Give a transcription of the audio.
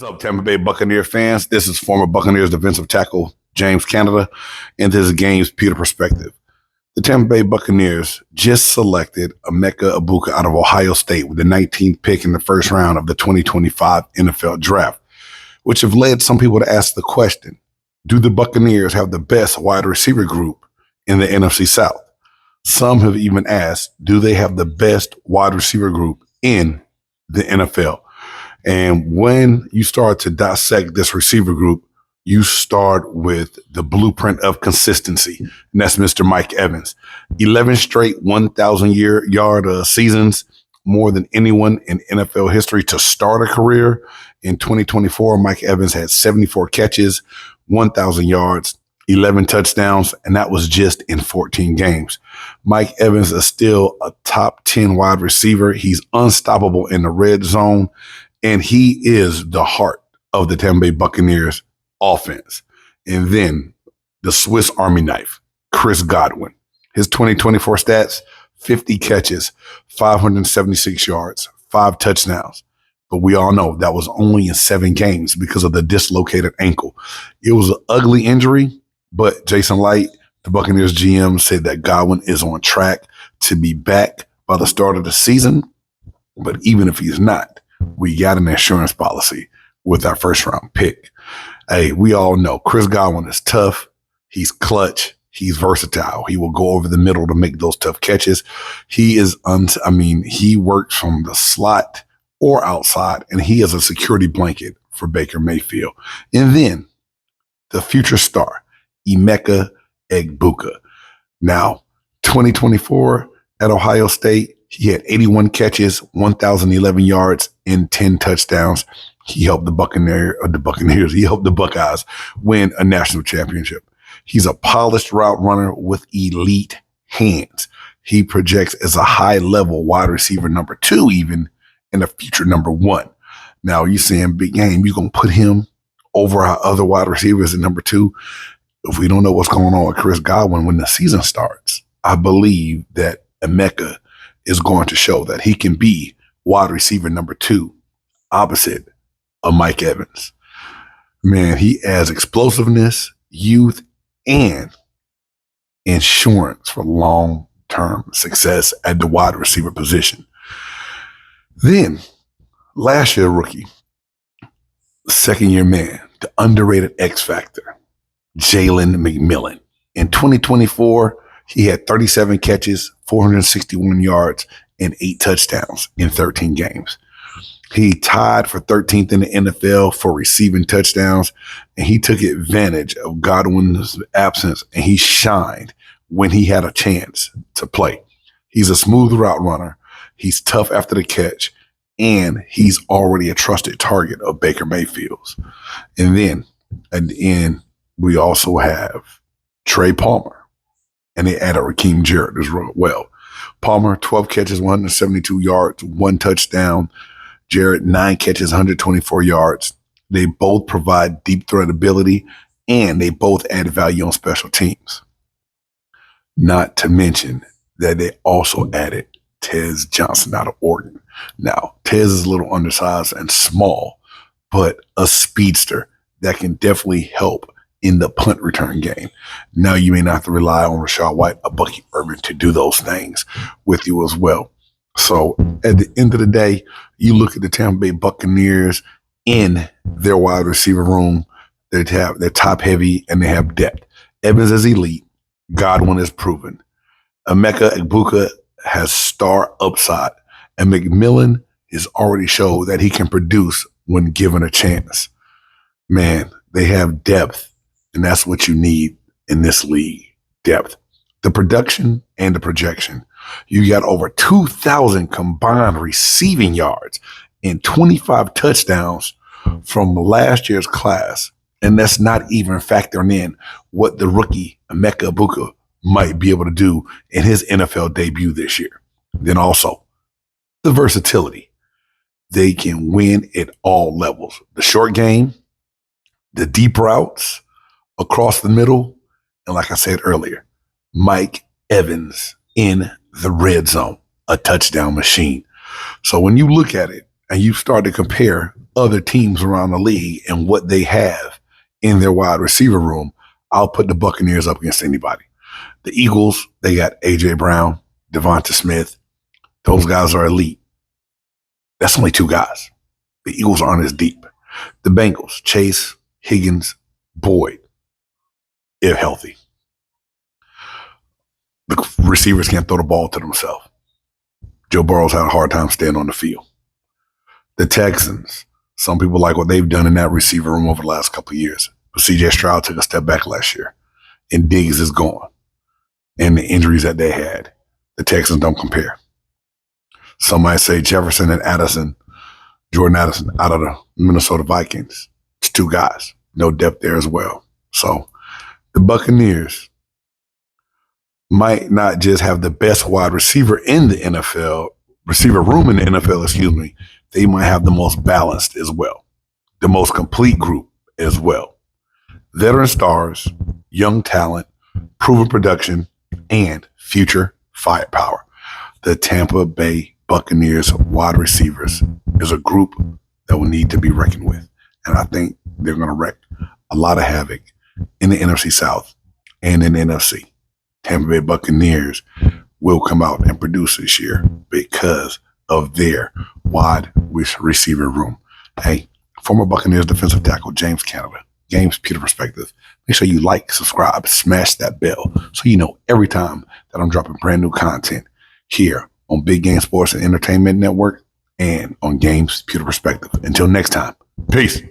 What's up, Tampa Bay Buccaneer fans? This is former Buccaneers defensive tackle James Canada, and this is Game's Pewter Perspective. The Tampa Bay Buccaneers just selected Emeka Egbuka out of Ohio State with the 19th pick in the first round of the 2025 NFL Draft, which have led some people to ask the question, do the Buccaneers have the best wide receiver group in the NFC South? Some have even asked, do they have the best wide receiver group in the NFL? And when you start to dissect this receiver group, you start with the blueprint of consistency, and that's Mr. Mike Evans. 11 straight 1,000-yard seasons, more than anyone in NFL history to start a career. In 2024, Mike Evans had 74 catches, 1,000 yards, 11 touchdowns, and that was just in 14 games. Mike Evans is still a top 10 wide receiver. He's unstoppable in the red zone. And he is the heart of the Tampa Bay Buccaneers offense. And then the Swiss Army knife, Chris Godwin. His 2024 stats, 50 catches, 576 yards, 5 touchdowns. But we all know that was only in 7 games because of the dislocated ankle. It was an ugly injury, but Jason Light, the Buccaneers GM, said that Godwin is on track to be back by the start of the season. But even if he's not, we got an insurance policy with our first round pick. Hey, we all know Chris Godwin is tough. He's clutch. He's versatile. He will go over the middle to make those tough catches. He is, he works from the slot or outside, and he is a security blanket for Baker Mayfield. And then the future star, Emeka Egbuka. Now, 2024 at Ohio State, he had 81 catches, 1,011 yards, and 10 touchdowns. He helped the Buckeyes win a national championship. He's a polished route runner with elite hands. He projects as a high-level wide receiver number 2 even, and a future number 1. Now, you're saying, big game, you're going to put him over our other wide receivers at number 2? If we don't know what's going on with Chris Godwin when the season starts, I believe that Emeka is going to show that he can be wide receiver number 2 opposite of Mike Evans. Man, he adds explosiveness, youth, and insurance for long-term success at the wide receiver position. Then, last year rookie, second-year man, the underrated X factor, Jalen McMillan. In 2024, he had 37 catches, 461 yards, and 8 touchdowns in 13 games. He tied for 13th in the NFL for receiving touchdowns, and he took advantage of Godwin's absence, and he shined when he had a chance to play. He's a smooth route runner. He's tough after the catch, and he's already a trusted target of Baker Mayfield's. And then at the end, we also have Trey Palmer. And they added Rakim Jarrett as well. Palmer, 12 catches, 172 yards, 1 touchdown. Jarrett, 9 catches, 124 yards. They both provide deep threat ability, and they both add value on special teams. Not to mention that they also added Tez Johnson out of Oregon. Now, Tez is a little undersized and small, but a speedster that can definitely help in the punt return game. Now you may not have to rely on Rashad White or Bucky Urban to do those things with you as well. So at the end of the day, you look at the Tampa Bay Buccaneers in their wide receiver room. They're top heavy and they have depth. Evans is elite. Godwin is proven. Emeka Egbuka has star upside. And McMillan has already showed that he can produce when given a chance. Man, they have depth. And that's what you need in this league, depth. The production and the projection. You got over 2,000 combined receiving yards and 25 touchdowns from last year's class. And that's not even factoring in what the rookie Emeka Egbuka might be able to do in his NFL debut this year. Then also, the versatility. They can win at all levels. The short game, the deep routes, across the middle, and like I said earlier, Mike Evans in the red zone, a touchdown machine. So when you look at it, and you start to compare other teams around the league and what they have in their wide receiver room, I'll put the Buccaneers up against anybody. The Eagles, they got A.J. Brown, Devonta Smith. Those guys are elite. That's only two guys. The Eagles aren't as deep. The Bengals, Chase, Higgins, Boyd, if healthy. The receivers can't throw the ball to themselves. Joe Burrow's had a hard time staying on the field. The Texans, some people like what they've done in that receiver room over the last couple of years. But C.J. Stroud took a step back last year. And Diggs is gone. And the injuries that they had, the Texans don't compare. Some might say Jefferson and Addison, Jordan Addison out of the Minnesota Vikings. It's two guys. No depth there as well. So the Buccaneers might not just have the best wide receiver in the NFL, receiver room in the NFL, excuse me. They might have the most balanced as well. The most complete group as well. Veteran stars, young talent, proven production, and future firepower. The Tampa Bay Buccaneers wide receivers is a group that will need to be reckoned with. And I think they're going to wreak a lot of havoc in the NFC South and in the NFC. Tampa Bay Buccaneers will come out and produce this year because of their wide receiver room. Hey, former Buccaneers defensive tackle James Canada, Game's Pewter Perspective. Make sure you like, subscribe, smash that bell so you know every time that I'm dropping brand new content here on Big Game Sports and Entertainment Network and on Game's Pewter Perspective. Until next time, peace.